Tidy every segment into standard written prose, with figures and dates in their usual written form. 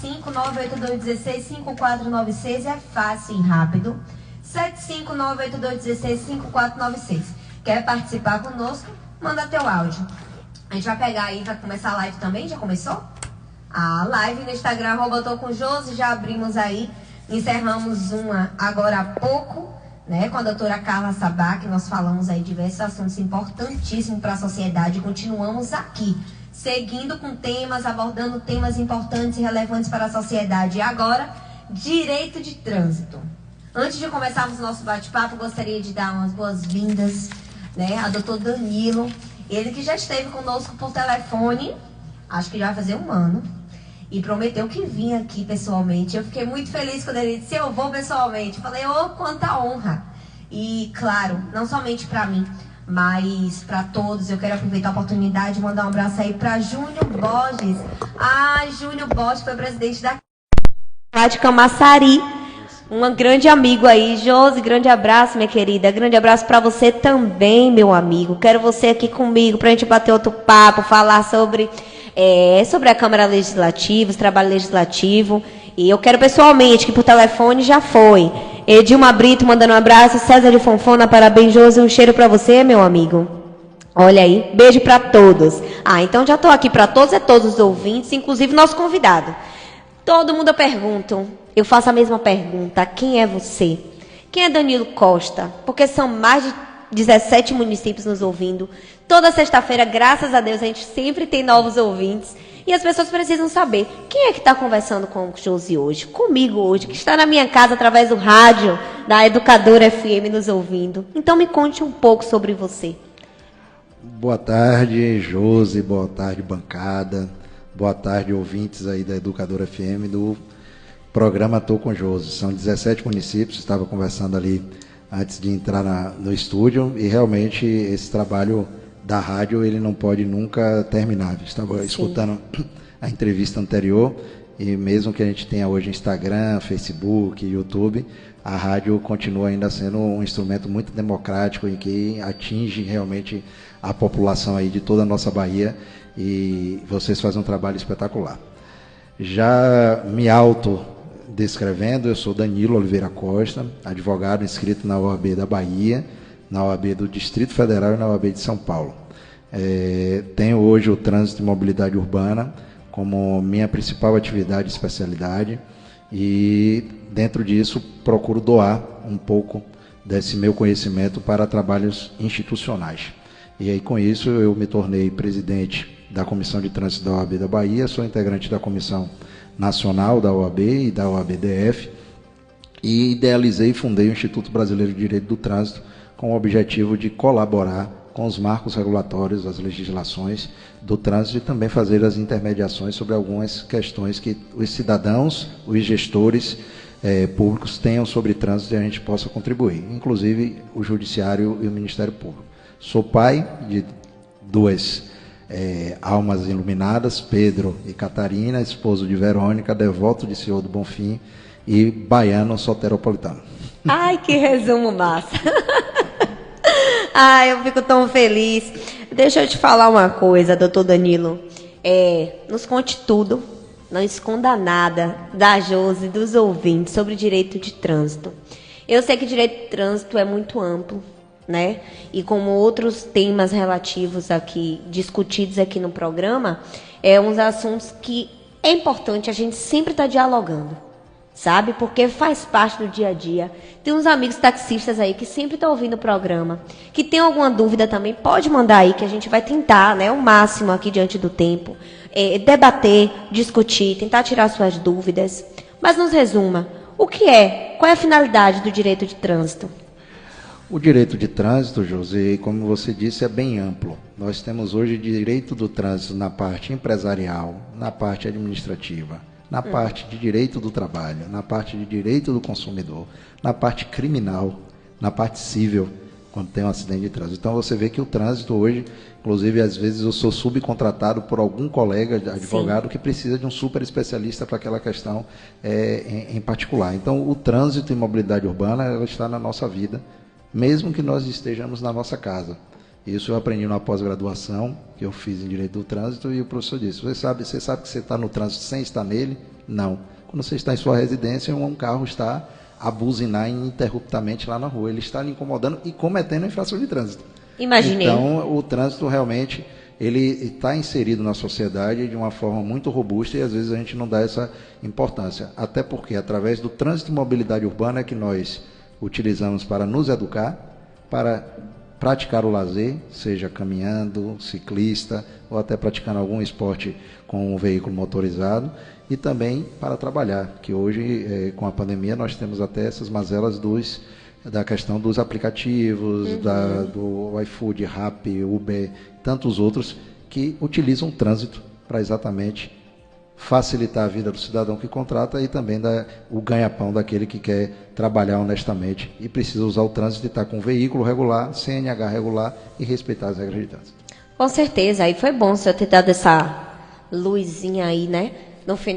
75982165496, é fácil e rápido. 75982165496. Quer participar conosco? Manda teu áudio. A gente vai pegar aí, vai começar a live também, já começou? A live no Instagram, @tocojosi, já abrimos aí, encerramos uma agora há pouco, né, com a doutora Carla Sabá, que nós falamos aí diversos assuntos importantíssimos para a sociedade, e continuamos aqui, seguindo com temas, abordando temas importantes e relevantes para a sociedade. E agora, direito de trânsito. Antes de começarmos o nosso bate-papo, gostaria de dar umas boas-vindas, né, a doutor Danilo, ele que já esteve conosco por telefone, acho que já vai fazer um ano, e prometeu que vinha aqui pessoalmente. Eu fiquei muito feliz quando ele disse: eu vou pessoalmente. Falei: oh, quanta honra. E claro, não somente para mim, mas para todos. Eu quero aproveitar a oportunidade de mandar um abraço aí para Júnior Borges. Júnior Borges foi presidente da de Camaçari, um grande amigo aí. Josi, grande abraço, minha querida. Grande abraço para você também, meu amigo. Quero você aqui comigo para a gente bater outro papo, falar sobre a Câmara Legislativa, o trabalho legislativo. E eu quero pessoalmente, que por telefone já foi. Edilma Brito mandando um abraço, César de Fonfona, parabéns, Josi, um cheiro para você, meu amigo. Olha aí, beijo para todos. Então já estou aqui para todos os ouvintes, inclusive nosso convidado. Todo mundo eu pergunto, eu faço a mesma pergunta: quem é você? Quem é Danilo Costa? Porque são mais de 17 municípios nos ouvindo. Toda sexta-feira, graças a Deus, a gente sempre tem novos ouvintes. E as pessoas precisam saber quem é que está conversando com o Josi hoje, comigo hoje, que está na minha casa através do rádio, da Educadora FM nos ouvindo. Então me conte um pouco sobre você. Boa tarde, Josi, boa tarde, bancada, boa tarde, ouvintes aí da Educadora FM, do programa Tô com Josi. São 17 municípios, estava conversando ali antes de entrar no estúdio, e realmente esse trabalho da rádio, ele não pode nunca terminar. Estava escutando a entrevista anterior, e mesmo que a gente tenha hoje Instagram, Facebook, YouTube, a rádio continua ainda sendo um instrumento muito democrático e que atinge realmente a população aí de toda a nossa Bahia, e vocês fazem um trabalho espetacular. Já me descrevendo, eu sou Danilo Oliveira Costa, advogado inscrito na OAB da Bahia, na OAB do Distrito Federal e na OAB de São Paulo. Tenho hoje o trânsito e mobilidade urbana como minha principal atividade e especialidade, e dentro disso procuro doar um pouco desse meu conhecimento para trabalhos institucionais. E aí, com isso, eu me tornei presidente da Comissão de Trânsito da OAB da Bahia, sou integrante da Comissão Nacional da OAB e da OAB-DF, e idealizei e fundei o Instituto Brasileiro de Direito do Trânsito com o objetivo de colaborar com os marcos regulatórios, as legislações do trânsito, e também fazer as intermediações sobre algumas questões que os cidadãos, os gestores públicos tenham sobre trânsito e a gente possa contribuir, inclusive o Judiciário e o Ministério Público. Sou pai de duas almas iluminadas, Pedro e Catarina, esposo de Verônica, devoto de Senhor do Bonfim e baiano soteropolitano. Ai, que resumo massa! Eu fico tão feliz. Deixa eu te falar uma coisa, doutor Danilo. Nos conte tudo, não esconda nada da Josi, dos ouvintes, sobre direito de trânsito. Eu sei que direito de trânsito é muito amplo, né? E como outros temas relativos aqui, discutidos aqui no programa, uns assuntos que é importante a gente sempre estar dialogando, sabe? Porque faz parte do dia a dia. Tem uns amigos taxistas aí que sempre estão ouvindo o programa, que tem alguma dúvida também, pode mandar aí, que a gente vai tentar, né, o máximo aqui diante do tempo, debater, discutir, tentar tirar suas dúvidas. Mas nos resuma, qual é a finalidade do direito de trânsito? O direito de trânsito, José, como você disse, é bem amplo. Nós temos hoje direito do trânsito na parte empresarial, na parte administrativa, na parte de direito do trabalho, na parte de direito do consumidor, na parte criminal, na parte civil, quando tem um acidente de trânsito. Então você vê que o trânsito hoje, inclusive às vezes eu sou subcontratado por algum colega advogado Sim. que precisa de um super especialista para aquela questão em particular. Então o trânsito e mobilidade urbana, ela está na nossa vida, mesmo que nós estejamos na nossa casa. Isso eu aprendi na pós-graduação, que eu fiz em Direito do Trânsito, e o professor disse, você sabe que você está no trânsito sem estar nele? Não. Quando você está em sua residência, um carro está a buzinar ininterruptamente lá na rua. Ele está lhe incomodando e cometendo infração de trânsito. Imaginei. Então, o trânsito realmente ele está inserido na sociedade de uma forma muito robusta e às vezes a gente não dá essa importância. Até porque, através do trânsito e mobilidade urbana, é que nós utilizamos para nos educar, para praticar o lazer, seja caminhando, ciclista, ou até praticando algum esporte com um veículo motorizado, e também para trabalhar, que hoje, com a pandemia, nós temos até essas mazelas da questão dos aplicativos, do iFood, Rappi, Uber, tantos outros que utilizam o trânsito para exatamente facilitar a vida do cidadão que contrata e também o ganha-pão daquele que quer trabalhar honestamente e precisa usar o trânsito e estar com veículo regular, CNH regular e respeitar as regras de trânsito. Com certeza, aí foi bom o senhor ter dado essa luzinha aí, né,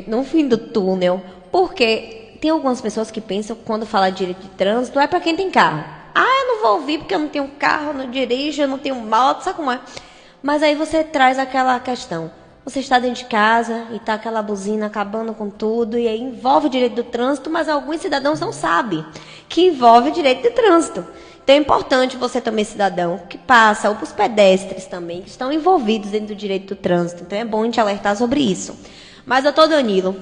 no fim do túnel, porque tem algumas pessoas que pensam que quando fala de direito de trânsito é para quem tem carro. Ah, eu não vou ouvir porque eu não tenho carro, eu não dirijo, eu não tenho moto, sabe como é? Mas aí você traz aquela questão. Você está dentro de casa e está aquela buzina acabando com tudo, e aí envolve o direito do trânsito, mas alguns cidadãos não sabem que envolve o direito do trânsito. Então é importante você também, cidadão, que passa, ou para os pedestres também, que estão envolvidos dentro do direito do trânsito. Então é bom a gente alertar sobre isso. Mas, doutor Danilo,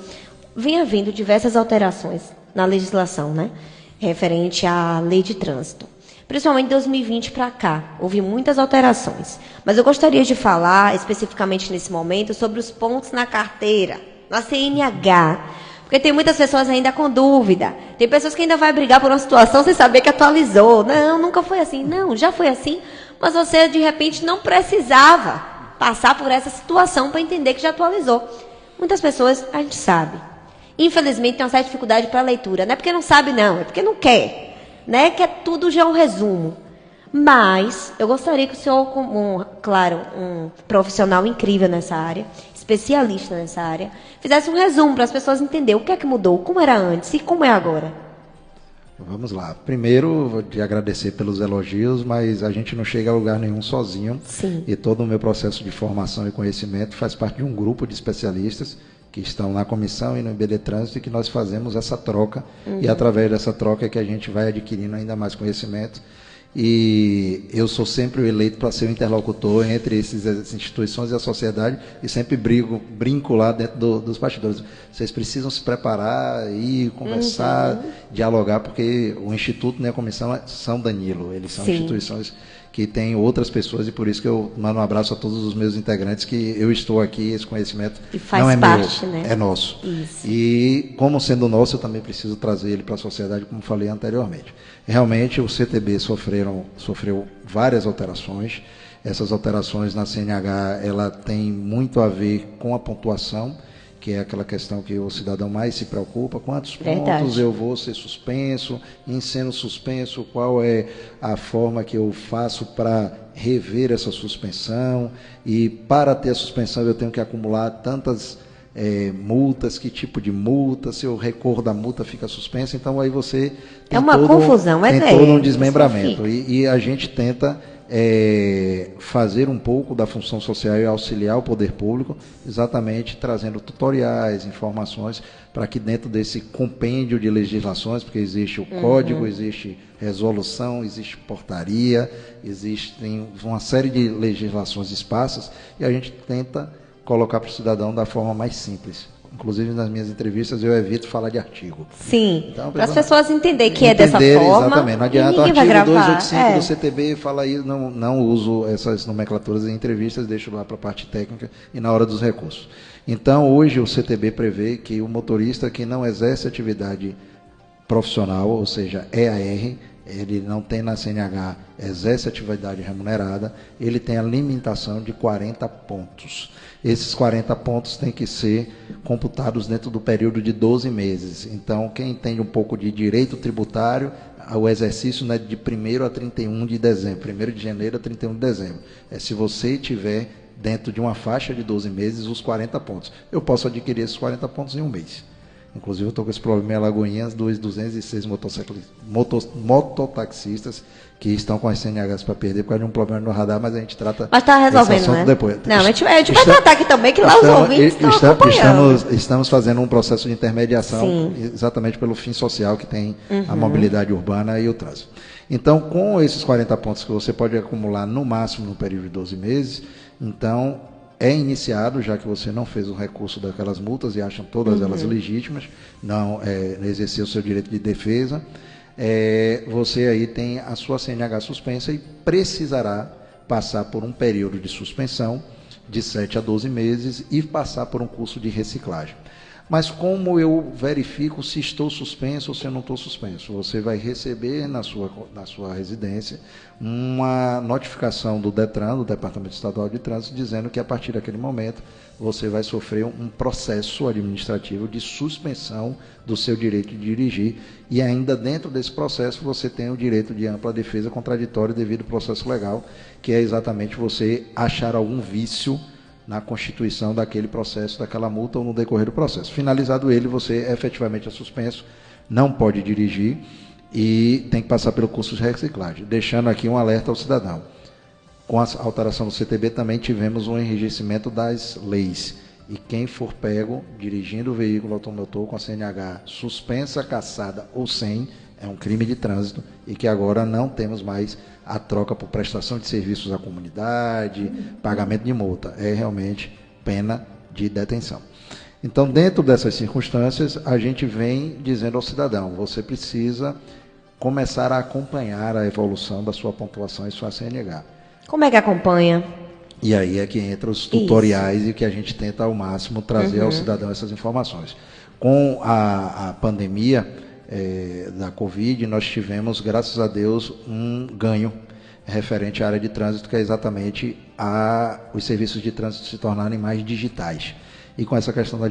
vem havendo diversas alterações na legislação, né, referente à lei de trânsito. Principalmente de 2020 para cá, houve muitas alterações. Mas eu gostaria de falar, especificamente nesse momento, sobre os pontos na carteira, na CNH. Porque tem muitas pessoas ainda com dúvida. Tem pessoas que ainda vão brigar por uma situação sem saber que atualizou. Não, nunca foi assim. Não, já foi assim. Mas você, de repente, não precisava passar por essa situação para entender que já atualizou. Muitas pessoas, a gente sabe. Infelizmente, tem uma certa dificuldade para a leitura. Não é porque não sabe, não. É porque não quer. Né, que é tudo já um resumo. Mas eu gostaria que o senhor, como, claro, um profissional incrível nessa área, especialista nessa área, fizesse um resumo para as pessoas entenderem o que é que mudou, como era antes e como é agora. Vamos lá. Primeiro, vou te agradecer pelos elogios, mas a gente não chega a lugar nenhum sozinho. Sim. E todo o meu processo de formação e conhecimento faz parte de um grupo de especialistas que estão na comissão e no IBD Trânsito e que nós fazemos essa troca. E através dessa troca é que a gente vai adquirindo ainda mais conhecimento. E eu sou sempre o eleito para ser o interlocutor entre essas instituições e a sociedade e sempre brinco lá dentro dos bastidores. Vocês precisam se preparar e conversar, dialogar, porque o Instituto e a comissão são Danilo, eles são instituições que tem outras pessoas e por isso que eu mando um abraço a todos os meus integrantes, que eu estou aqui, esse conhecimento não é parte, meu, né? é nosso. Isso. E como sendo nosso, eu também preciso trazer ele para a sociedade, como falei anteriormente. Realmente o CTB sofreu várias alterações. Essas alterações na CNH, ela tem muito a ver com a pontuação, que é aquela questão que o cidadão mais se preocupa, quantos pontos eu vou ser suspenso, em sendo suspenso, qual é a forma que eu faço para rever essa suspensão, e para ter a suspensão eu tenho que acumular tantas multas, que tipo de multa, se eu recorro da multa fica suspensa, então aí você tem confusão, tem todo um desmembramento, e a gente tenta fazer um pouco da função social e auxiliar o poder público, exatamente trazendo tutoriais, informações, para que dentro desse compêndio de legislações, porque existe o código, existe resolução, existe portaria, existem uma série de legislações esparsas, e a gente tenta colocar para o cidadão da forma mais simples. Inclusive, nas minhas entrevistas, eu evito falar de artigo. Sim, então, para as pessoas entenderem que é dessa forma. Exatamente, não adianta. O artigo 285 do CTB fala aí, não uso essas nomenclaturas em entrevistas, deixo lá para a parte técnica e na hora dos recursos. Então, hoje, o CTB prevê que o motorista que não exerce atividade profissional, ou seja, EAR, ele não tem na CNH, exerce atividade remunerada, ele tem a limitação de 40 pontos. Esses 40 pontos têm que ser computados dentro do período de 12 meses. Então, quem entende um pouco de direito tributário, o exercício não é de 1º a 31 de dezembro, 1º de janeiro a 31 de dezembro. É se você tiver dentro de uma faixa de 12 meses os 40 pontos. Eu posso adquirir esses 40 pontos em um mês. Inclusive, eu estou com esse problema em Alagoinhas, 206 mototaxistas que estão com as CNHs para perder por causa de um problema no radar, mas a gente trata. Mas está resolvendo, né? Depois. Não, a gente vai tratar aqui também, que lá os ouvintes estão acompanhando. Estamos fazendo um processo de intermediação, exatamente pelo fim social que tem a mobilidade urbana e o trânsito. Então, com esses 40 pontos que você pode acumular no máximo no período de 12 meses, então é iniciado, já que você não fez o recurso daquelas multas e acham todas elas legítimas, não exerceu o seu direito de defesa, você aí tem a sua CNH suspensa e precisará passar por um período de suspensão de 7 a 12 meses e passar por um curso de reciclagem. Mas como eu verifico se estou suspenso ou se eu não estou suspenso? Você vai receber na sua residência uma notificação do DETRAN, do Departamento Estadual de Trânsito, dizendo que a partir daquele momento você vai sofrer um processo administrativo de suspensão do seu direito de dirigir e ainda dentro desse processo você tem o direito de ampla defesa contraditória devido ao processo legal, que é exatamente você achar algum vício na constituição daquele processo, daquela multa ou no decorrer do processo. Finalizado ele, você efetivamente é suspenso, não pode dirigir e tem que passar pelo curso de reciclagem. Deixando aqui um alerta ao cidadão. Com a alteração do CTB também tivemos um enrijecimento das leis. E quem for pego dirigindo o veículo automotor com a CNH suspensa, cassada ou sem, é um crime de trânsito e que agora não temos mais a troca por prestação de serviços à comunidade, pagamento de multa. É realmente pena de detenção. Então, dentro dessas circunstâncias, a gente vem dizendo ao cidadão, você precisa começar a acompanhar a evolução da sua pontuação e sua CNH. Como é que acompanha? E aí é que entra os tutoriais e que a gente tenta ao máximo trazer ao cidadão essas informações. Com a pandemia da Covid, nós tivemos, graças a Deus, um ganho referente à área de trânsito, que é exatamente os serviços de trânsito se tornarem mais digitais. E com essa questão da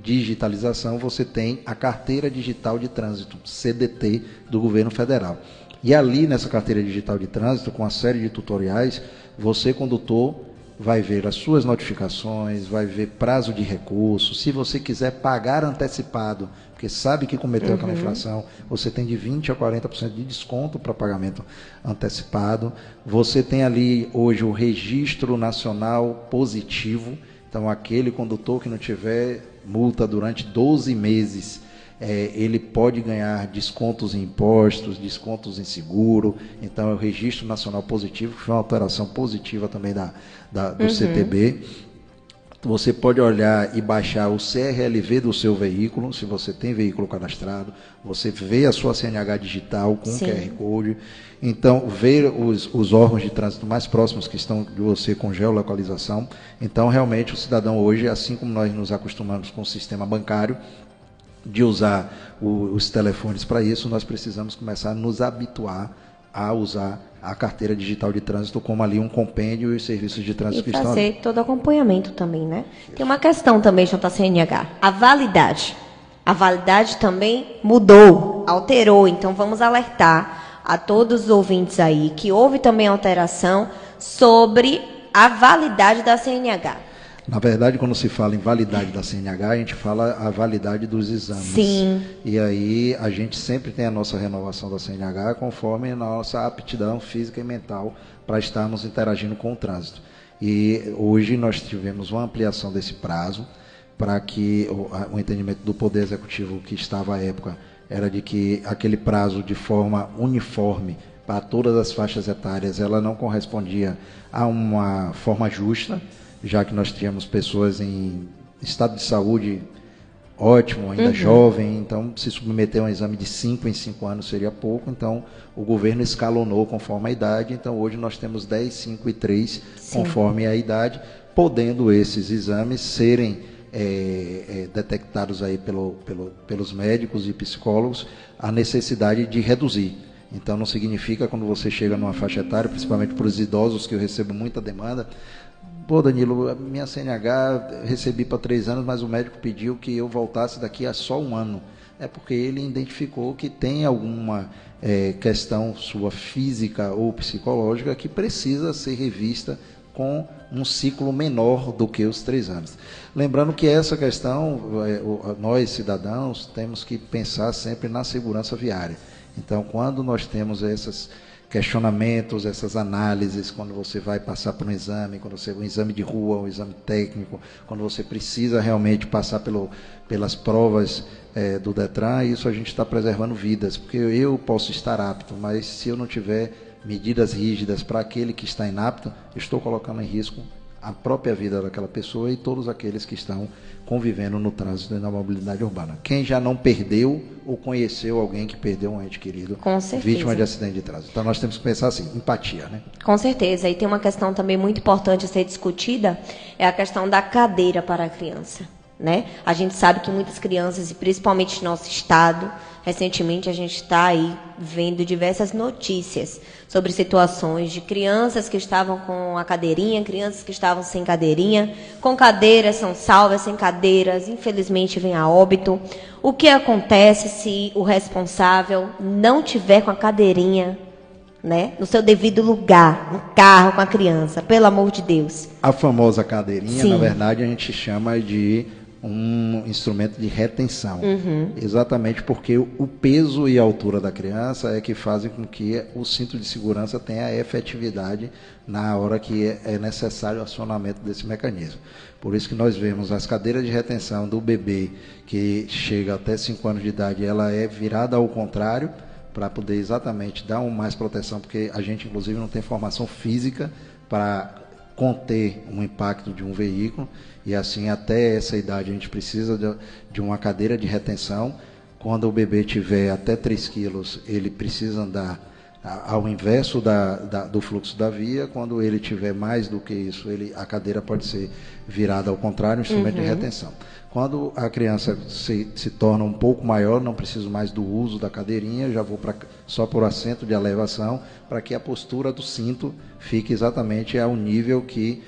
digitalização, você tem a Carteira Digital de Trânsito, CDT, do governo federal. E ali, nessa Carteira Digital de Trânsito, com uma série de tutoriais, você, condutor, vai ver as suas notificações, vai ver prazo de recurso. Se você quiser pagar antecipado, porque sabe que cometeu aquela infração, você tem de 20% a 40% de desconto para pagamento antecipado. Você tem ali hoje o Registro Nacional Positivo. Então, aquele condutor que não tiver multa durante 12 meses, ele pode ganhar descontos em impostos, descontos em seguro. Então, é o Registro Nacional Positivo, que foi uma alteração positiva também do CTB. Você pode olhar e baixar o CRLV do seu veículo, se você tem veículo cadastrado. Você vê a sua CNH digital com QR Code. Então, ver os órgãos de trânsito mais próximos que estão de você com geolocalização. Então, realmente, o cidadão hoje, assim como nós nos acostumamos com o sistema bancário, de usar os telefones para isso, nós precisamos começar a nos habituar a usar a carteira digital de trânsito como ali um compêndio e os serviços de trânsito que estão ali. E fazer todo acompanhamento também, né? Tem uma questão também, JCNH, a validade. A validade também mudou, alterou, então vamos alertar a todos os ouvintes aí que houve também alteração sobre a validade da CNH. Na verdade, quando se fala em validade da CNH, a gente fala a validade dos exames. Sim. E aí a gente sempre tem a nossa renovação da CNH conforme a nossa aptidão física e mental para estarmos interagindo com o trânsito. E hoje nós tivemos uma ampliação desse prazo para que o entendimento do Poder Executivo que estava à época era de que aquele prazo de forma uniforme para todas as faixas etárias, ela não correspondia a uma forma justa, já que nós tínhamos pessoas em estado de saúde ótimo, ainda jovem, então se submeter a um exame de 5 em 5 anos seria pouco, então o governo escalonou conforme a idade, então hoje nós temos 10, 5 e 3 conforme a idade, podendo esses exames serem detectados aí pelos médicos e psicólogos a necessidade de reduzir. Então não significa quando você chega numa faixa etária, principalmente para os idosos, que eu recebo muita demanda, pô, Danilo, minha CNH recebi para 3 anos, mas o médico pediu que eu voltasse daqui a só 1 ano. É porque ele identificou que tem alguma questão sua física ou psicológica que precisa ser revista com um ciclo menor do que os 3 anos. Lembrando que essa questão, nós cidadãos temos que pensar sempre na segurança viária. Então, quando nós temos esses questionamentos, essas análises, quando você vai passar por um exame, quando você um exame de rua, um exame técnico, quando você precisa realmente passar pelas provas do Detran, isso a gente está preservando vidas, porque eu posso estar apto, mas se eu não tiver medidas rígidas para aquele que está inapto, estou colocando em risco a própria vida daquela pessoa e todos aqueles que estão convivendo no trânsito e na mobilidade urbana. Quem já não perdeu ou conheceu alguém que perdeu um ente querido, vítima de acidente de trânsito. Então nós temos que pensar assim, empatia, né? Com certeza. E tem uma questão também muito importante a ser discutida, é a questão da cadeira para a criança, né? A gente sabe que muitas crianças, e principalmente no nosso estado, recentemente a gente está aí vendo diversas notícias sobre situações de crianças que estavam com a cadeirinha, crianças que estavam sem cadeirinha, com cadeiras são salvas, sem cadeiras, infelizmente vem a óbito. O que acontece se o responsável não tiver com a cadeirinha, né, no seu devido lugar, no carro com a criança, pelo amor de Deus? A famosa cadeirinha, Sim. Na verdade, a gente chama de um instrumento de retenção. Exatamente porque o peso e a altura da criança é que fazem com que o cinto de segurança tenha efetividade na hora que é necessário o acionamento desse mecanismo. Por isso que nós vemos as cadeiras de retenção do bebê que chega até 5 anos de idade, ela é virada ao contrário, para poder exatamente dar mais proteção, porque a gente, inclusive, não tem formação física para conter um impacto de um veículo, e assim, até essa idade, a gente precisa de uma cadeira de retenção. Quando o bebê tiver até 3 quilos, ele precisa andar ao inverso do fluxo da via. Quando ele tiver mais do que isso, a cadeira pode ser virada ao contrário, um instrumento de retenção. Quando a criança se torna um pouco maior, não preciso mais do uso da cadeirinha, já vou só por assento de elevação, para que a postura do cinto fique exatamente ao nível que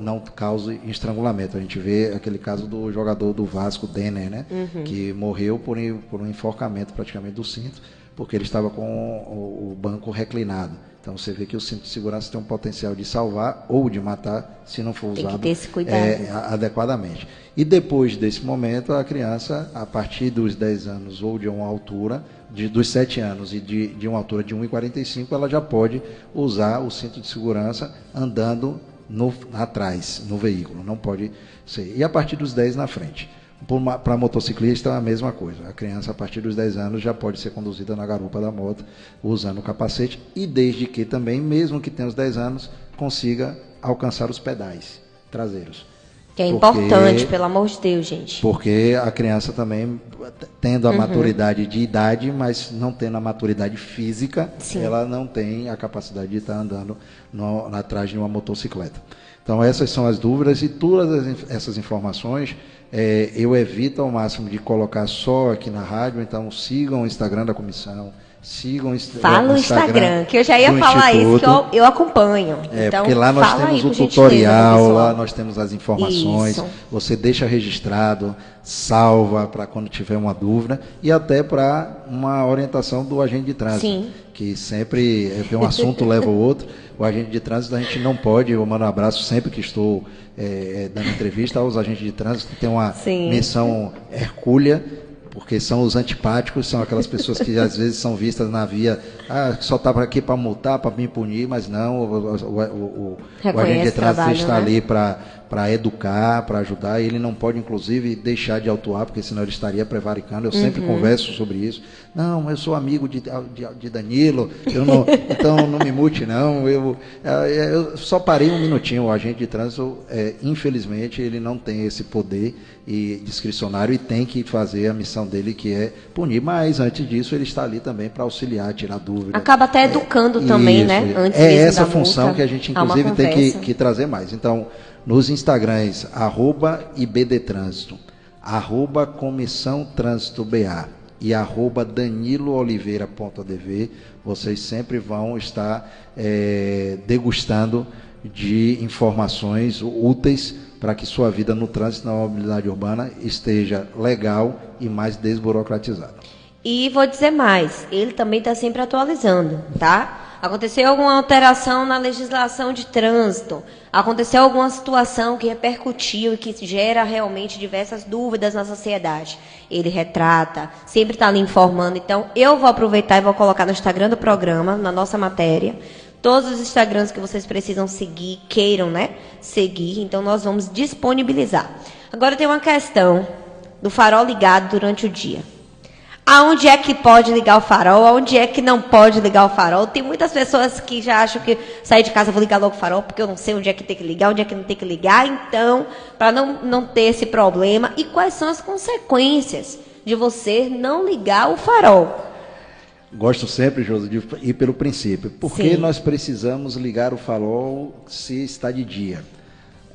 não cause estrangulamento. A gente vê aquele caso do jogador do Vasco, Denner, né? Que morreu por um enforcamento praticamente do cinto, porque ele estava com o banco reclinado. Então você vê que o cinto de segurança tem um potencial de salvar ou de matar, se não for usado adequadamente. E depois desse momento, a criança, a partir dos 10 anos ou de uma altura, dos 7 anos e de uma altura de 1,45, ela já pode usar o cinto de segurança andando atrás, no veículo. Não pode ser. E a partir dos 10 na frente. Para motociclista, a mesma coisa. A criança, a partir dos 10 anos, já pode ser conduzida na garupa da moto, usando o capacete, e desde que também, mesmo que tenha os 10 anos, consiga alcançar os pedais traseiros. Que é importante, pelo amor de Deus, gente. Porque a criança também, tendo a maturidade de idade, mas não tendo a maturidade física, Sim. ela não tem a capacidade de estar andando atrás de uma motocicleta. Então, essas são as dúvidas, e todas essas informações eu evito ao máximo de colocar só aqui na rádio. Então sigam o Instagram da comissão, sigam Fala o Instagram, que eu já ia falar isso, que eu acompanho. Então, porque lá nós temos o tutorial, lá nós temos as informações, isso. Você deixa registrado, salva para quando tiver uma dúvida, e até para uma orientação do agente de trânsito. Sim. Que sempre um assunto leva ao outro. O agente de trânsito, a gente não pode, eu mando um abraço sempre que estou dando entrevista aos agentes de trânsito, que tem uma menção hercúlea, porque são os antipáticos, são aquelas pessoas que às vezes são vistas na via, só está aqui para multar, para me punir, mas não, o agente de trânsito está ali para educar, para ajudar, e ele não pode, inclusive, deixar de autuar, porque senão ele estaria prevaricando. Eu sempre converso sobre isso. Não, eu sou amigo de Danilo, então não me mute, não. Eu só parei um minutinho. O agente de trânsito, infelizmente, ele não tem esse poder discricionário, e tem que fazer a missão dele, que é punir, mas antes disso ele está ali também para auxiliar, tirar dúvida. Acaba até educando também, né? Antes essa função que a gente, inclusive, tem que trazer mais. Então, nos Instagrams, @IBDtrânsito, @Comissão Trânsito BA e @DaniloOliveira.adv, vocês sempre vão estar degustando de informações úteis para que sua vida no trânsito, na mobilidade urbana, esteja legal e mais desburocratizada. E vou dizer mais, ele também está sempre atualizando, tá? aconteceu alguma alteração na legislação de trânsito, aconteceu alguma situação que repercutiu e que gera realmente diversas dúvidas na sociedade. Ele retrata, sempre está ali informando. Então, eu vou aproveitar e vou colocar no Instagram do programa, na nossa matéria, todos os Instagrams que vocês precisam seguir, queiram, né, seguir. Então, nós vamos disponibilizar. Agora, tem uma questão do farol ligado durante o dia. Aonde é que pode ligar o farol? Aonde é que não pode ligar o farol? Tem muitas pessoas que já acham que sair de casa eu vou ligar logo o farol, porque eu não sei onde é que tem que ligar, onde é que não tem que ligar. Então, para não ter esse problema. E quais são as consequências de você não ligar o farol? Gosto sempre, Josi, de ir pelo princípio. Por que nós precisamos ligar o farol se está de dia?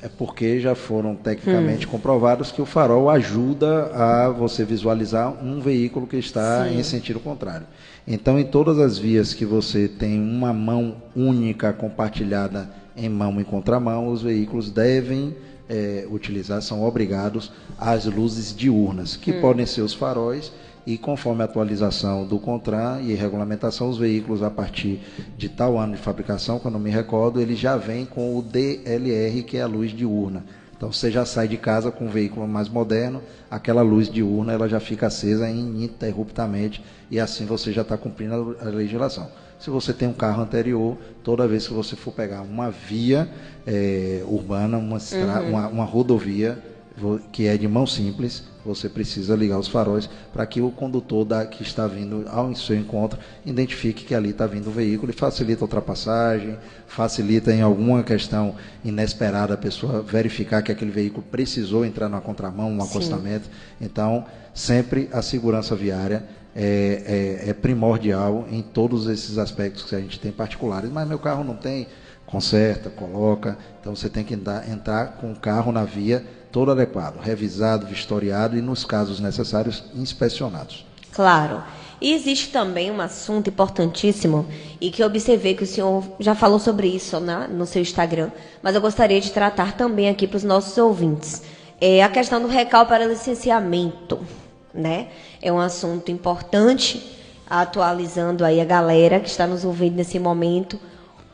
É porque já foram tecnicamente comprovados que o farol ajuda a você visualizar um veículo que está em sentido contrário. Então, em todas as vias que você tem uma mão única compartilhada em mão e contramão, os veículos devem utilizar, são obrigados às luzes diurnas, que podem ser os faróis. E conforme a atualização do CONTRAN e regulamentação, os veículos a partir de tal ano de fabricação, quando eu me recordo, ele já vem com o DLR, que é a luz diurna. Então você já sai de casa com um veículo mais moderno, aquela luz diurna ela já fica acesa ininterruptamente e assim você já está cumprindo a legislação. Se você tem um carro anterior, toda vez que você for pegar uma via urbana, uma rodovia, que é de mão simples, você precisa ligar os faróis para que o condutor que está vindo ao seu encontro identifique que ali está vindo o veículo e facilita a ultrapassagem, facilita em alguma questão inesperada a pessoa verificar que aquele veículo precisou entrar na contramão, um acostamento. Então, sempre a segurança viária é primordial em todos esses aspectos que a gente tem particulares. Mas meu carro não tem, conserta, coloca. Então, você tem que entrar com o carro na via todo adequado, revisado, vistoriado e, nos casos necessários, inspecionados. Claro. E existe também um assunto importantíssimo e que eu observei que o senhor já falou sobre isso, né, no seu Instagram, mas eu gostaria de tratar também aqui para os nossos ouvintes. É a questão do recal para licenciamento, né? É um assunto importante, atualizando aí a galera que está nos ouvindo nesse momento.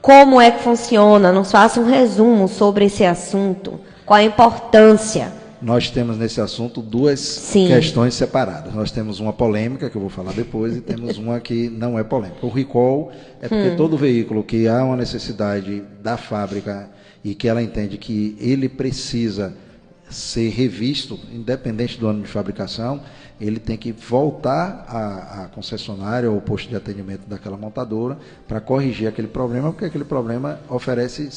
Como é que funciona? Nos faça um resumo sobre esse assunto. Qual a importância? Nós temos nesse assunto duas questões separadas. Nós temos uma polêmica, que eu vou falar depois, e temos uma que não é polêmica. O recall é porque todo veículo que há uma necessidade da fábrica e que ela entende que ele precisa ser revisto, independente do ano de fabricação, ele tem que voltar à concessionária ou ao posto de atendimento daquela montadora para corrigir aquele problema, porque aquele problema oferece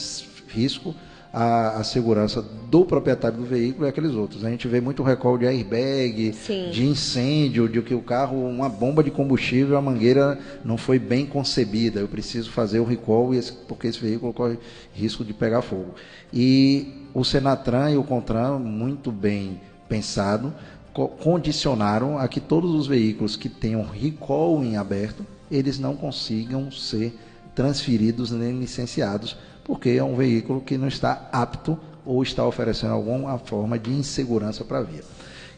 risco a segurança do proprietário do veículo e aqueles outros. A gente vê muito recall de airbag, de incêndio, de que o carro, uma bomba de combustível, a mangueira não foi bem concebida. Eu preciso fazer o recall porque esse veículo corre risco de pegar fogo. E o Senatran e o CONTRAN, muito bem pensado, condicionaram a que todos os veículos que tenham recall em aberto, eles não consigam ser transferidos nem licenciados, porque é um veículo que não está apto ou está oferecendo alguma forma de insegurança para a via.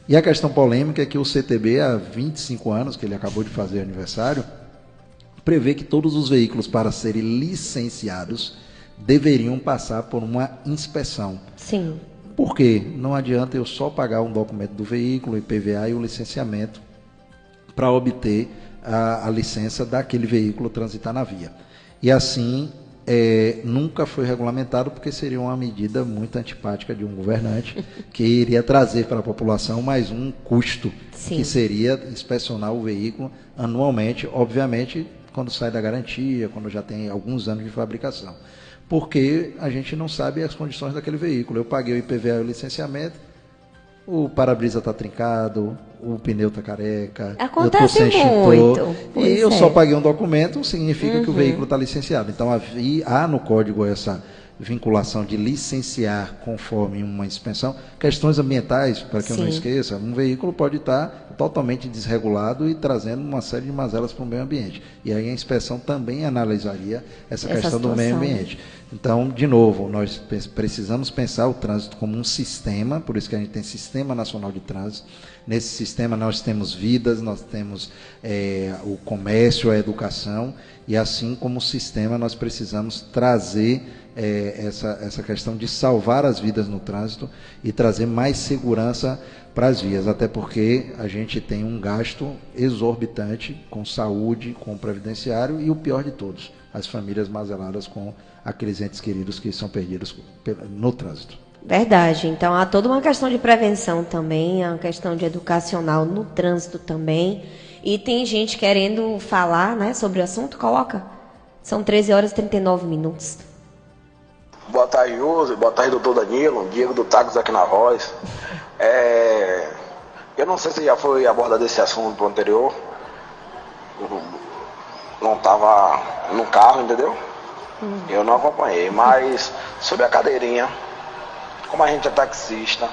E a questão polêmica é que o CTB, há 25 anos, que ele acabou de fazer aniversário, prevê que todos os veículos, para serem licenciados, deveriam passar por uma inspeção. Sim. Por quê? Não adianta eu só pagar um documento do veículo, IPVA e o licenciamento, para obter a licença daquele veículo transitar na via. E assim, nunca foi regulamentado, porque seria uma medida muito antipática de um governante que iria trazer para a população mais um custo, que seria inspecionar o veículo anualmente, obviamente quando sai da garantia, quando já tem alguns anos de fabricação, porque a gente não sabe as condições daquele veículo. Eu paguei o IPVA e o licenciamento, o para-brisa está trincado, o pneu está careca, acontece eu estou sem extintor, e eu só paguei um documento, significa que o veículo está licenciado. Então, há no código essa vinculação de licenciar conforme uma inspeção. Questões ambientais, para que eu não esqueça, um veículo pode estar totalmente desregulado e trazendo uma série de mazelas para o meio ambiente. E aí a inspeção também analisaria essa questão do meio ambiente. Então, de novo, nós precisamos pensar o trânsito como um sistema, por isso que a gente tem Sistema Nacional de Trânsito. Nesse sistema nós temos vidas, nós temos o comércio, a educação, e assim como sistema nós precisamos trazer essa questão de salvar as vidas no trânsito e trazer mais segurança para as vias, até porque a gente tem um gasto exorbitante com saúde, com previdenciário e o pior de todos, as famílias mazeladas com aqueles entes queridos que são perdidos no trânsito. Verdade. Então, há toda uma questão de prevenção também, há uma questão de educacional no trânsito também. E tem gente querendo falar, né, sobre o assunto. Coloca. São 13 horas e 39 minutos. Boa tarde, José. Boa tarde, doutor Danilo. Diego do Tacos aqui na Voz. Eu não sei se já foi abordado esse assunto pro anterior. Não estava no carro, entendeu? Eu não acompanhei. Mas sobre a cadeirinha, como a gente é taxista,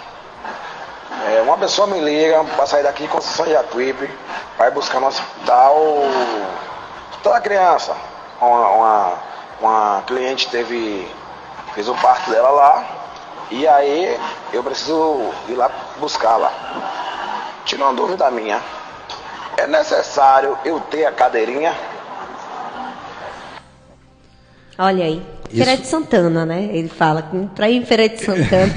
uma pessoa me liga para sair daqui com Conceição de Jacuípe, vai buscar no hospital toda criança. Uma cliente fez o parto dela lá, e aí eu preciso ir lá buscá-la. Tira uma dúvida minha, é necessário eu ter a cadeirinha? Olha aí, Feira de Santana, né? Ele fala para ir em Feira de Santana.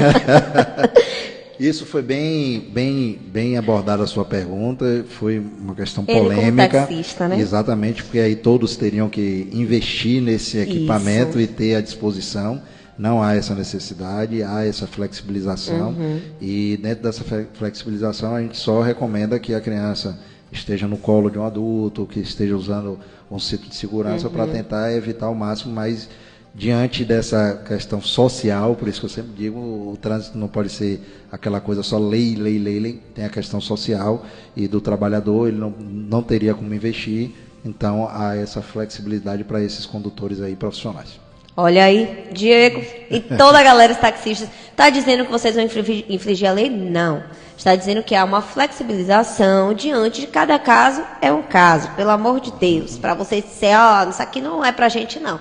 Isso foi bem abordada a sua pergunta, foi uma questão polêmica. Como taxista, né? Exatamente, porque aí todos teriam que investir nesse equipamento e ter à disposição. Não há essa necessidade, há essa flexibilização. E dentro dessa flexibilização a gente só recomenda que a criança esteja no colo de um adulto, que esteja usando um cinto de segurança para tentar evitar ao máximo, mas diante dessa questão social, por isso que eu sempre digo, o trânsito não pode ser aquela coisa só lei, tem a questão social e do trabalhador, ele não teria como investir, então há essa flexibilidade para esses condutores aí profissionais. Olha aí, Diego e toda a galera dos taxistas, está dizendo que vocês vão infringir a lei? Não. Está dizendo que há uma flexibilização diante de cada caso, é um caso, pelo amor de Deus, para vocês disserem, isso aqui não é para a gente não.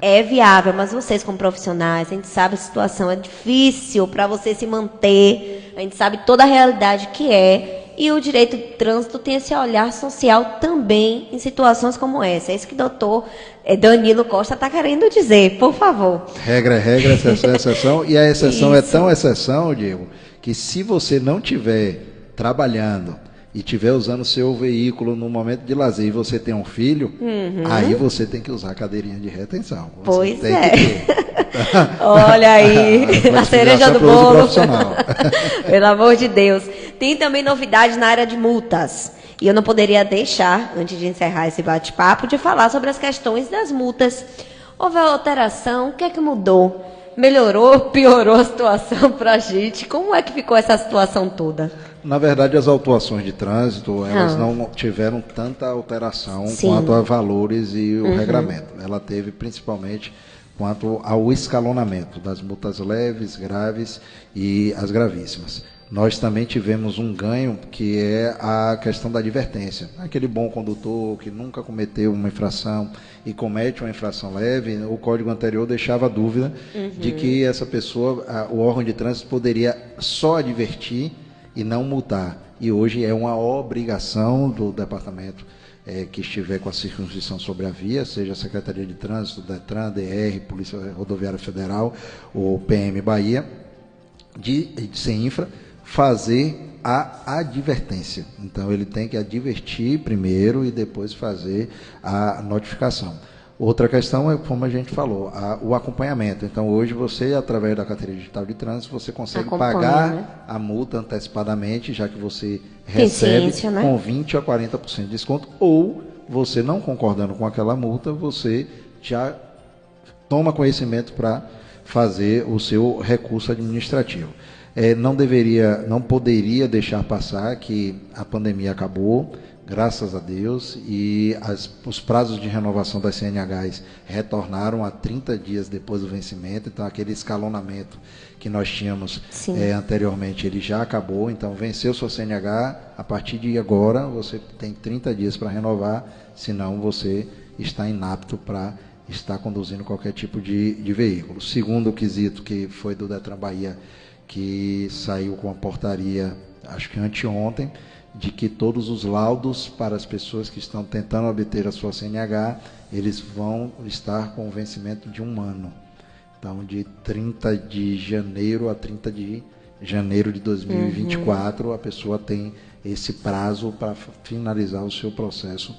É viável, mas vocês como profissionais, a gente sabe a situação é difícil para você se manter, a gente sabe toda a realidade que é, e o direito de trânsito tem esse olhar social também em situações como essa. É isso que o doutor Danilo Costa está querendo dizer, por favor. Regra é regra, exceção é exceção, e a exceção é tão exceção, Diego, que se você não estiver trabalhando e estiver usando o seu veículo no momento de lazer e você tem um filho, aí você tem que usar a cadeirinha de retenção. Você pois tem é. que ter. Olha aí, a cereja do bolo. Pelo Pelo amor de Deus. Tem também novidades na área de multas. E eu não poderia deixar, antes de encerrar esse bate-papo, de falar sobre as questões das multas. Houve alteração, o que é que mudou? Melhorou, piorou a situação para a gente? Como é que ficou essa situação toda? Na verdade, as autuações de trânsito, elas não tiveram tanta alteração quanto a valores e o regramento. Ela teve principalmente quanto ao escalonamento das multas leves, graves e as gravíssimas. Nós também tivemos um ganho, que é a questão da advertência. Aquele bom condutor que nunca cometeu uma infração e comete uma infração leve, o código anterior deixava a dúvida de que essa pessoa, o órgão de trânsito, poderia só advertir e não multar. E hoje é uma obrigação do departamento que estiver com a circunscrição sobre a via, seja a Secretaria de Trânsito, DETRAN, DR, Polícia Rodoviária Federal ou PM Bahia, de CEINFRA, fazer a advertência. Então, ele tem que advertir primeiro e depois fazer a notificação. Outra questão é, como a gente falou, o acompanhamento. Então, hoje você, através da carteira digital de trânsito, você consegue pagar a multa antecipadamente, já que você recebe com 20% a 40% de desconto, ou você não concordando com aquela multa, você já toma conhecimento para fazer o seu recurso administrativo. Não poderia deixar passar que a pandemia acabou, graças a Deus, e os prazos de renovação das CNHs retornaram a 30 dias depois do vencimento, então aquele escalonamento que nós tínhamos anteriormente, ele já acabou, então venceu sua CNH, a partir de agora você tem 30 dias para renovar, senão você está inapto para estar conduzindo qualquer tipo de veículo. Segundo quesito, que foi do Detran Bahia, que saiu com a portaria, acho que anteontem, de que todos os laudos para as pessoas que estão tentando obter a sua CNH, eles vão estar com o vencimento de 1 ano. Então, de 30 de janeiro a 30 de janeiro de 2024, a pessoa tem esse prazo para finalizar o seu processo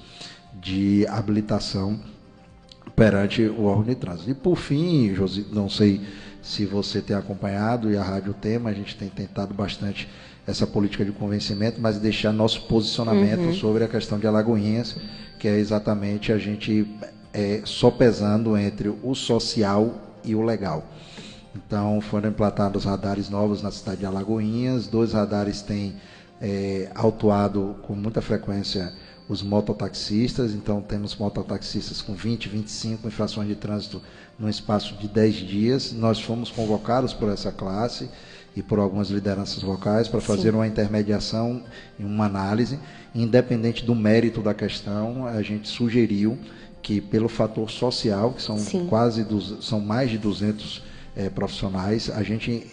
de habilitação perante o órgão de trânsito. E, por fim, Josi, não sei se você tem acompanhado, e a Rádio Tema, a gente tem tentado bastante essa política de convencimento, mas deixar nosso posicionamento sobre a questão de Alagoinhas, que é exatamente a gente sopesando entre o social e o legal. Então, foram implantados radares novos na cidade de Alagoinhas, 2 radares têm autuado com muita frequência os mototaxistas, então temos mototaxistas com 20, 25 infrações de trânsito no espaço de 10 dias. Nós fomos convocados por essa classe e por algumas lideranças locais para fazer uma intermediação e uma análise. Independente do mérito da questão, a gente sugeriu que, pelo fator social, que são são mais de 200 profissionais, a gente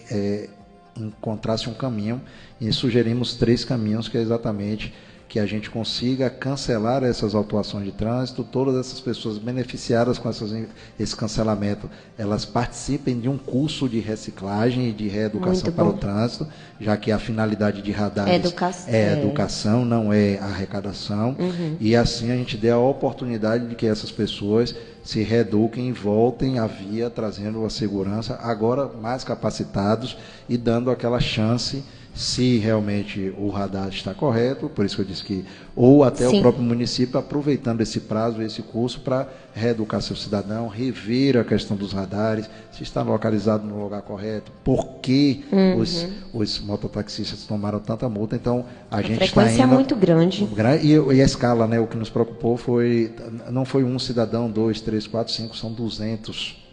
encontrasse um caminho, e sugerimos 3 caminhos, que é exatamente que a gente consiga cancelar essas autuações de trânsito, todas essas pessoas beneficiadas com esse cancelamento, elas participem de um curso de reciclagem e de reeducação para o trânsito, já que a finalidade de radares é educação, não é arrecadação, e assim a gente dê a oportunidade de que essas pessoas se reeduquem e voltem à via, trazendo a segurança, agora mais capacitados e dando aquela chance, se realmente o radar está correto, por isso que eu disse que, ou até o próprio município aproveitando esse prazo, esse curso, para reeducar seu cidadão, rever a questão dos radares, se está localizado no lugar correto, por que os mototaxistas tomaram tanta multa. Então, a gente está indo... frequência é muito grande. E a escala, né, o que nos preocupou não foi um cidadão, 2, 3, 4, 5, são 200.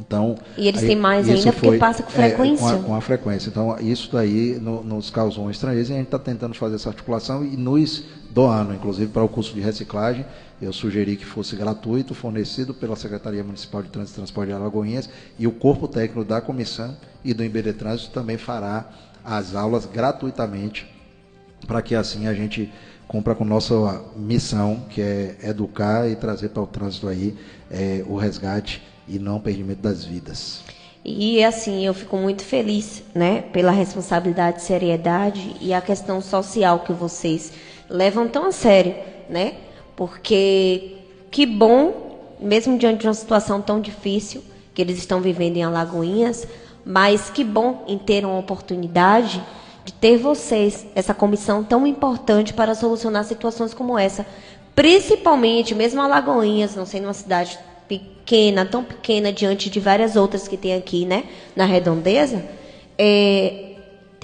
Então, e eles têm mais ainda porque passa com frequência. Com a frequência. Então, isso daí nos causou um estranheza, e a gente está tentando fazer essa articulação e nos doando, inclusive, para o curso de reciclagem. Eu sugeri que fosse gratuito, fornecido pela Secretaria Municipal de Trânsito e Transporte de Alagoinhas, e o corpo técnico da comissão e do IBD Trânsito também fará as aulas gratuitamente, para que assim a gente cumpra com nossa missão, que é educar e trazer para o trânsito aí o resgate e não o perdimento das vidas. E assim, eu fico muito feliz, né, pela responsabilidade, seriedade e a questão social que vocês levam tão a sério, né? Porque que bom, mesmo diante de uma situação tão difícil que eles estão vivendo em Alagoinhas, mas que bom em ter uma oportunidade de ter vocês, essa comissão tão importante para solucionar situações como essa. Principalmente, mesmo Alagoinhas, não sendo uma cidade pequena, tão pequena, diante de várias outras que tem aqui, né, na redondeza,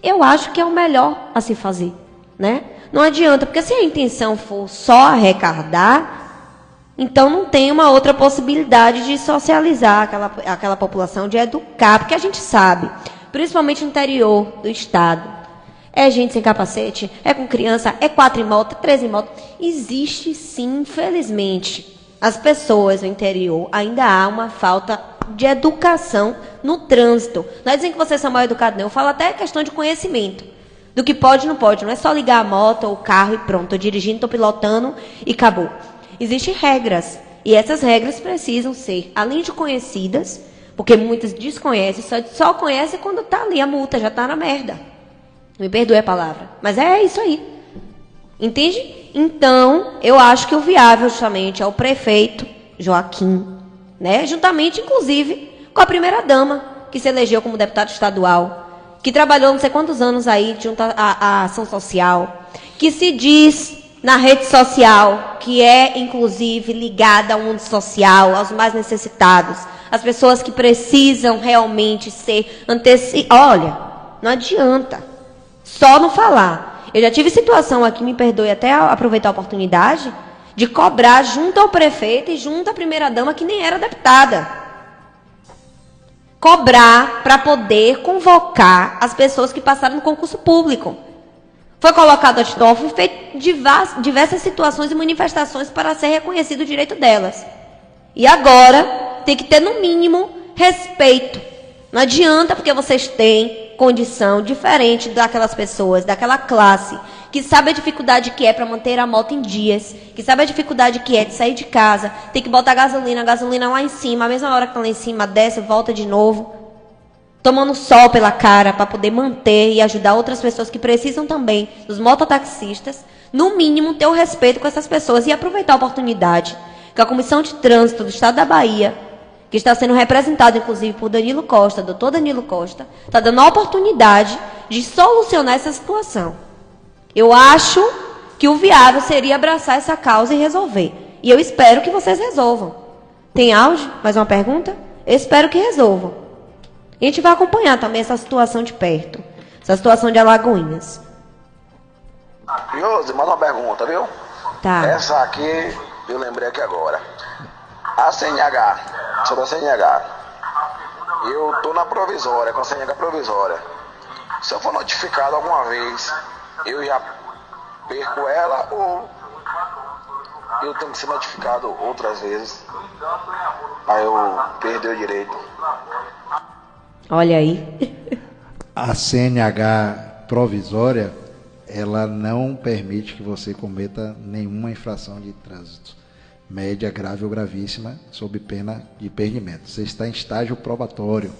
eu acho que é o melhor a se fazer, né? Não adianta, porque se a intenção for só arrecadar, então não tem uma outra possibilidade de socializar aquela população, de educar, porque a gente sabe, principalmente no interior do estado, é gente sem capacete, é com criança, é 4 em moto, 3 em moto. Existe sim, infelizmente, as pessoas no interior, ainda há uma falta de educação no trânsito. Não é dizendo que vocês são mal educados, não. Eu falo até questão de conhecimento. Do que pode e não pode. Não é só ligar a moto ou o carro e pronto. Estou dirigindo, estou pilotando e acabou. Existem regras. E essas regras precisam ser, além de conhecidas, porque muitas desconhecem, só conhecem quando está ali a multa, já está na merda. Me perdoe a palavra. Mas é isso aí. Entende? Então, eu acho que o viável justamente é o prefeito Joaquim, né? Juntamente, inclusive, com a primeira-dama, que se elegeu como deputado estadual, que trabalhou não sei quantos anos aí junto à ação social, que se diz na rede social, que é, inclusive, ligada ao mundo social, aos mais necessitados, às pessoas que precisam realmente ser antecipadas. Olha, não adianta só não falar. Eu já tive situação aqui, me perdoe até aproveitar a oportunidade, de cobrar junto ao prefeito e junto à primeira-dama, que nem era deputada. Cobrar para poder convocar as pessoas que passaram no concurso público. Foi colocado antidote, foi feito diversas situações e manifestações para ser reconhecido o direito delas. E agora tem que ter, no mínimo, respeito. Não adianta, porque vocês têm condição diferente daquelas pessoas, daquela classe, que sabe a dificuldade que é para manter a moto em dias, que sabe a dificuldade que é de sair de casa, tem que botar a gasolina lá em cima, a mesma hora que está lá em cima, desce, volta de novo, tomando sol pela cara para poder manter e ajudar outras pessoas que precisam também, dos mototaxistas, no mínimo ter o respeito com essas pessoas e aproveitar a oportunidade que a Comissão de Trânsito do Estado da Bahia, que está sendo representado, inclusive, por Danilo Costa, doutor Danilo Costa, está dando a oportunidade de solucionar essa situação. Eu acho que o viável seria abraçar essa causa e resolver. E eu espero que vocês resolvam. Tem áudio? Mais uma pergunta? Eu espero que resolvam. E a gente vai acompanhar também essa situação de perto. Essa situação de Alagoinhas. Josi, mais uma pergunta, viu? Tá. Essa aqui, eu lembrei aqui agora. A CNH, sobre a CNH. Eu tô na provisória, com a CNH provisória. Se eu for notificado alguma vez, eu já perco ela ou eu tenho que ser notificado outras vezes? Aí eu perdi o direito. Olha aí. A CNH provisória, ela não permite que você cometa nenhuma infração de trânsito. Média, grave ou gravíssima, sob pena de perdimento. Você está em estágio probatório,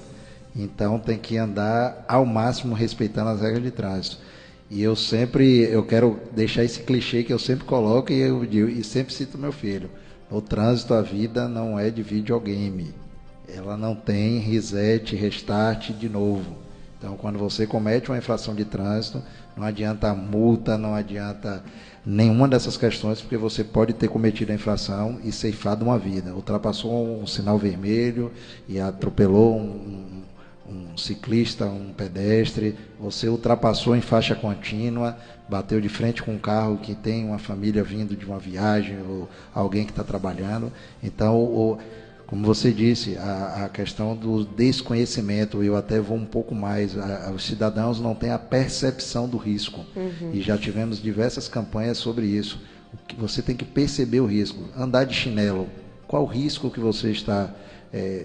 então tem que andar ao máximo respeitando as regras de trânsito. E eu quero deixar esse clichê que eu sempre coloco e sempre cito meu filho. No trânsito, a vida não é de videogame. Ela não tem reset, restart de novo. Então, quando você comete uma infração de trânsito, não adianta a multa, não adianta nenhuma dessas questões, porque você pode ter cometido a infração e ceifado uma vida. Ultrapassou um sinal vermelho e atropelou um ciclista, um pedestre, você ultrapassou em faixa contínua, bateu de frente com um carro que tem uma família vindo de uma viagem ou alguém que está trabalhando. Então, como você disse, a questão do desconhecimento, eu até vou um pouco mais, os cidadãos não têm a percepção do risco. E já tivemos diversas campanhas sobre isso. Você tem que perceber o risco. Andar de chinelo, qual o risco que você está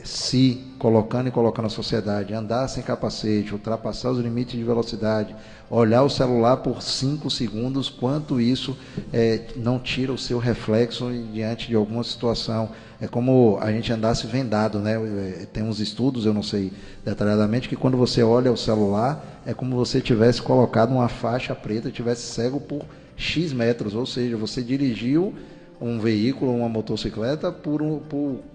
se colocando e colocando na sociedade? Andar sem capacete, ultrapassar os limites de velocidade, olhar o celular por 5 segundos, quanto isso não tira o seu reflexo diante de alguma situação. É como a gente andasse vendado, né? Tem uns estudos, eu não sei detalhadamente, que quando você olha o celular, é como você tivesse colocado uma faixa preta, tivesse cego por X metros, ou seja, você dirigiu um veículo, uma motocicleta, por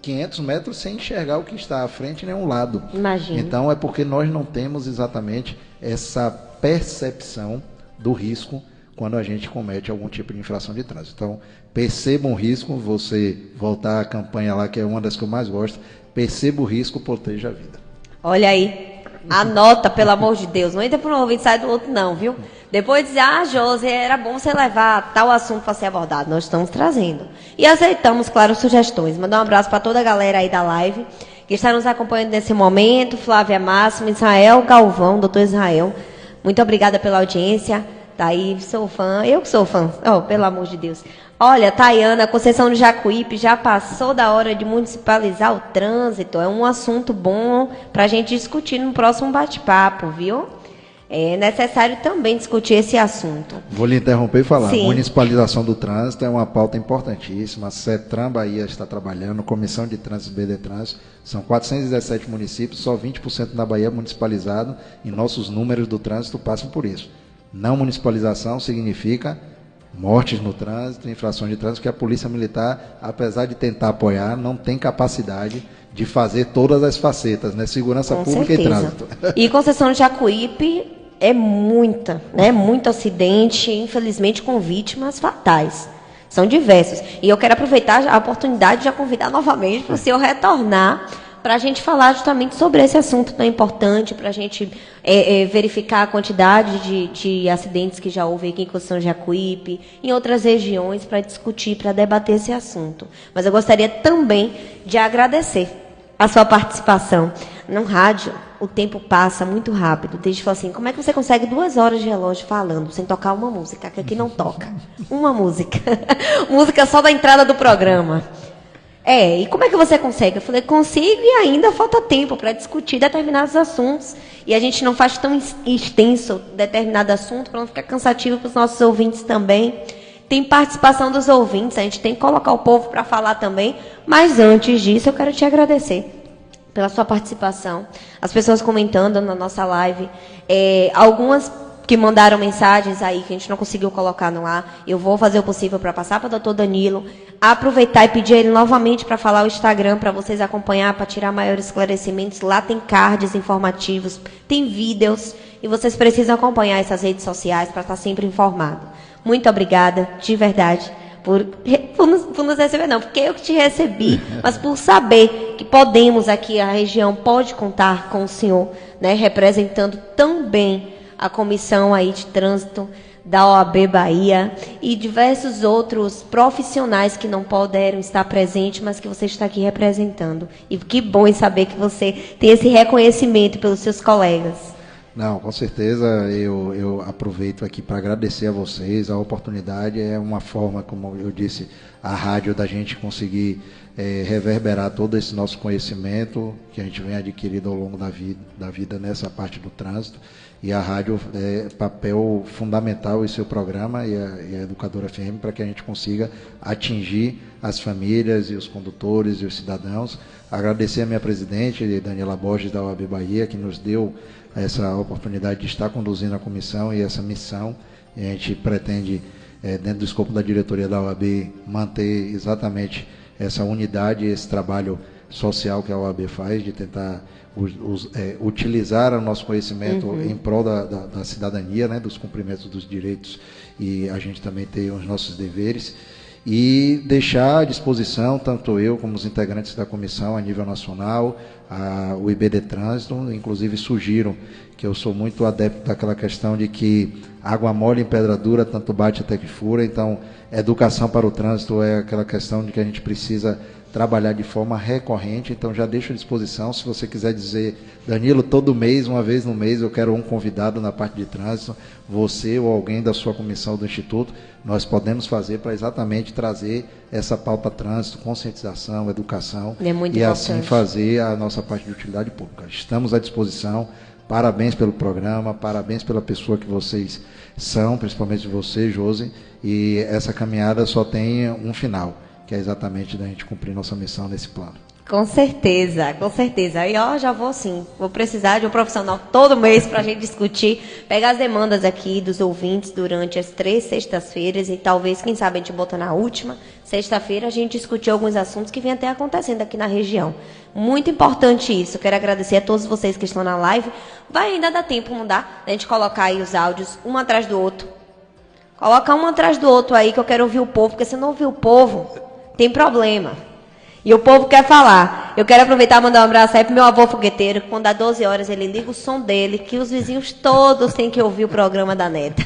500 metros sem enxergar o que está à frente nem ao lado. Imagina. Então, é porque nós não temos exatamente essa percepção do risco quando a gente comete algum tipo de infração de trânsito. Então, perceba um risco, você voltar à campanha lá, que é uma das que eu mais gosto, perceba o risco, proteja a vida. Olha aí, anota, pelo amor de Deus, não entra por um ouvido e sai do outro não, viu? Depois dizer, Josi, era bom você levar tal assunto para ser abordado. Nós estamos trazendo. E aceitamos, claro, sugestões. Mandar um abraço para toda a galera aí da live, que está nos acompanhando nesse momento, Flávia Máximo, Israel Galvão, doutor Israel. Muito obrigada pela audiência. Tá aí, sou fã. Eu que sou fã. Pelo amor de Deus. Olha, Tayana, Conceição do Jacuípe, já passou da hora de municipalizar o trânsito. É um assunto bom para a gente discutir no próximo bate-papo, viu? É necessário também discutir esse assunto. Vou lhe interromper e falar. Sim. Municipalização do trânsito é uma pauta importantíssima. A CETRAN Bahia está trabalhando, Comissão de Trânsito BD Trânsito. São 417 municípios, só 20% da Bahia é municipalizado e nossos números do trânsito passam por isso. Não municipalização significa mortes no trânsito, infrações de trânsito, que a Polícia Militar, apesar de tentar apoiar, não tem capacidade de fazer todas as facetas, né? Segurança pública e trânsito. E Conceição do Jacuípe é muita, né? Muito acidente, infelizmente com vítimas fatais. São diversos. E eu quero aproveitar a oportunidade de já convidar novamente para o senhor retornar para a gente falar justamente sobre esse assunto tão importante, para a gente verificar a quantidade de acidentes que já houve aqui em Conceição de Jacuípe, em outras regiões, para discutir, para debater esse assunto. Mas eu gostaria também de agradecer a sua participação. No rádio, o tempo passa muito rápido. Desde que assim, como é que você consegue 2 horas de relógio falando, sem tocar uma música, que aqui não toca? Uma música. Música só da entrada do programa. E como é que você consegue? Eu falei, consigo e ainda falta tempo para discutir determinados assuntos. E a gente não faz tão extenso determinado assunto para não ficar cansativo para os nossos ouvintes também. Tem participação dos ouvintes, a gente tem que colocar o povo para falar também. Mas antes disso, eu quero te agradecer pela sua participação. As pessoas comentando na nossa live, algumas que mandaram mensagens aí que a gente não conseguiu colocar no ar. Eu vou fazer o possível para passar para o doutor Danilo, aproveitar e pedir ele novamente para falar o Instagram, para vocês acompanhar, para tirar maiores esclarecimentos. Lá tem cards informativos, tem vídeos, e vocês precisam acompanhar essas redes sociais para estar sempre informado. Muito obrigada, de verdade, por nos receber, não, porque eu que te recebi, mas por saber que podemos aqui, a região pode contar com o senhor, né, representando tão bem a comissão aí de trânsito da OAB Bahia e diversos outros profissionais que não puderam estar presentes, mas que você está aqui representando. E que bom em saber que você tem esse reconhecimento pelos seus colegas. Não, com certeza eu aproveito aqui para agradecer a vocês. A oportunidade é uma forma, como eu disse, a rádio da gente conseguir reverberar todo esse nosso conhecimento que a gente vem adquirindo ao longo da vida nessa parte do trânsito. E a rádio é papel fundamental em seu programa e a Educadora FM para que a gente consiga atingir as famílias e os condutores e os cidadãos. Agradecer a minha presidente, Daniela Borges, da OAB Bahia, que nos deu essa oportunidade de estar conduzindo a comissão e essa missão. E a gente pretende, dentro do escopo da diretoria da OAB, manter exatamente essa unidade, esse trabalho social que a OAB faz, de tentar utilizar o nosso conhecimento em prol da cidadania, né, dos cumprimentos dos direitos, e a gente também tem os nossos deveres, e deixar à disposição, tanto eu como os integrantes da comissão a nível nacional, o IBD Trânsito. Inclusive sugiro que eu sou muito adepto daquela questão de que água mole em pedra dura, tanto bate até que fura. Então, educação para o trânsito é aquela questão de que a gente precisa trabalhar de forma recorrente. Então já deixo à disposição, se você quiser dizer, Danilo, todo mês, uma vez no mês, eu quero um convidado na parte de trânsito, você ou alguém da sua comissão do Instituto, nós podemos fazer para exatamente trazer essa pauta trânsito, conscientização, educação, e importante, assim fazer a nossa parte de utilidade pública. Estamos à disposição. Parabéns pelo programa, parabéns pela pessoa que vocês são, principalmente você, Josi, e essa caminhada só tem um final, que é exatamente da gente cumprir nossa missão nesse plano. Com certeza, com certeza. Aí, já vou sim, vou precisar de um profissional todo mês para a gente discutir, pegar as demandas aqui dos ouvintes durante as 3 sextas-feiras e talvez, quem sabe, a gente bota na última sexta-feira, a gente discutir alguns assuntos que vêm até acontecendo aqui na região. Muito importante isso. Quero agradecer a todos vocês que estão na live. Vai ainda dar tempo, não dá? A gente colocar aí os áudios, um atrás do outro. Coloca um atrás do outro aí, que eu quero ouvir o povo, porque se não ouvir o povo, tem problema. E o povo quer falar. Eu quero aproveitar e mandar um abraço aí pro meu avô fogueteiro, que quando dá 12 horas ele liga o som dele, que os vizinhos todos têm que ouvir o programa da neta.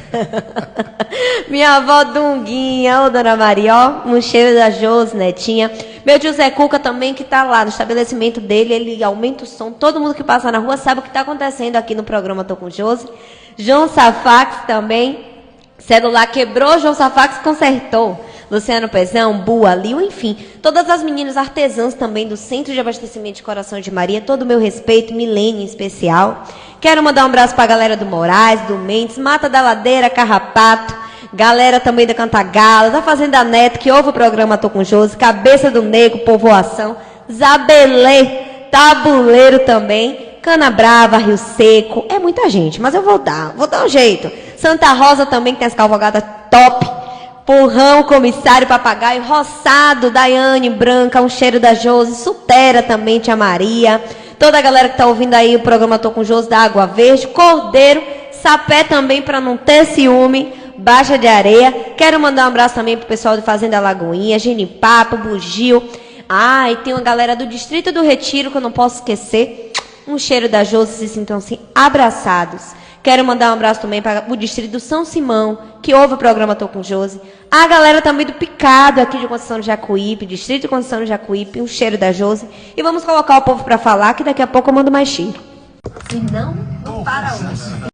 Minha avó Dunguinha, ô Dona Maria, ó, um cheiro da Josi, netinha. Meu tio Zé Cuca também, que tá lá no estabelecimento dele, ele aumenta o som. Todo mundo que passa na rua sabe o que tá acontecendo aqui no programa Tô com Josi. João Safax também. Celular quebrou, João Safax consertou. Luciano Pezão, Bua, Liu, enfim, todas as meninas artesãs também do Centro de Abastecimento de Coração de Maria, todo o meu respeito, Milene em especial. Quero mandar um abraço para a galera do Moraes, do Mendes, Mata da Ladeira, Carrapato, galera também da Cantagalo, da Fazenda Neto, que ouve o programa Tô com Josi, Cabeça do Negro, Povoação, Zabelê, Tabuleiro também, Cana Brava, Rio Seco, é muita gente, mas eu vou dar um jeito. Santa Rosa também, que tem as cavalgadas top. Porrão, Comissário, Papagaio, Roçado, Daiane, Branca, um cheiro da Josi, Sutera também, Tia Maria, toda a galera que está ouvindo aí o programa Tô com Josi, da Água Verde, Cordeiro, Sapé também, para não ter ciúme, Baixa de Areia. Quero mandar um abraço também pro pessoal de Fazenda Lagoinha, Genipapo, Bugio, Ah, e tem uma galera do Distrito do Retiro que eu não posso esquecer. Um cheiro da Josi, se sintam assim, abraçados. Quero mandar um abraço também para o Distrito do São Simão, que ouve o programa Tô com Josi. A galera também do Picado, aqui de Conceição do Jacuípe, Distrito de Conceição do Jacuípe, um cheiro da Josi. E vamos colocar o povo para falar, que daqui a pouco eu mando mais cheiro. Se não, não para hoje.